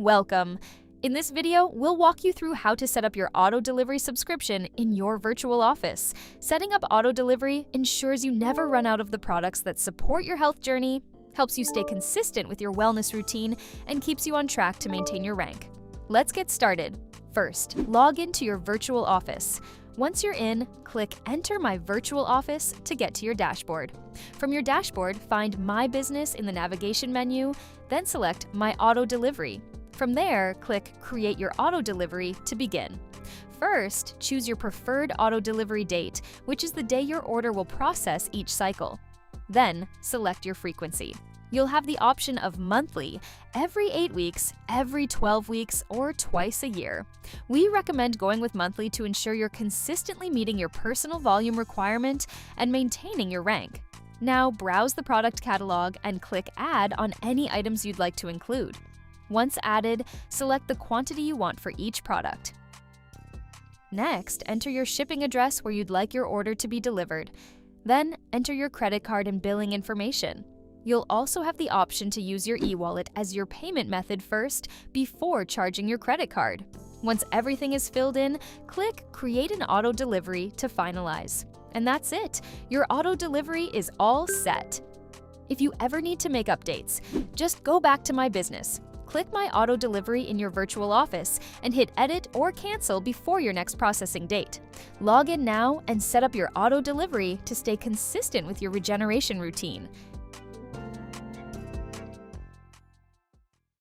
Welcome! In this video, we'll walk you through how to set up your auto delivery subscription in your virtual office. Setting up auto delivery ensures you never run out of the products that support your health journey, helps you stay consistent with your wellness routine, and keeps you on track to maintain your rank. Let's get started. First, log into your virtual office. Once you're in, click Enter My Virtual Office to get to your dashboard. From your dashboard, find My Business in the navigation menu, then select My Auto Delivery. From there, click Create Your Auto Delivery to begin. First, choose your preferred auto delivery date, which is the day your order will process each cycle. Then, select your frequency. You'll have the option of monthly, every 8 weeks, every 12 weeks, or twice a year. We recommend going with monthly to ensure you're consistently meeting your personal volume requirement and maintaining your rank. Now, browse the product catalog and click Add on any items you'd like to include. Once added, select the quantity you want for each product. Next, enter your shipping address where you'd like your order to be delivered. Then, enter your credit card and billing information. You'll also have the option to use your e-wallet as your payment method first before charging your credit card. Once everything is filled in, click Create an Auto Delivery to finalize. And that's it! Your auto delivery is all set. If you ever need to make updates, just go back to My Business. Click My Auto Delivery in your virtual office and hit Edit or Cancel before your next processing date. Log in now and set up your auto delivery to stay consistent with your regeneration routine.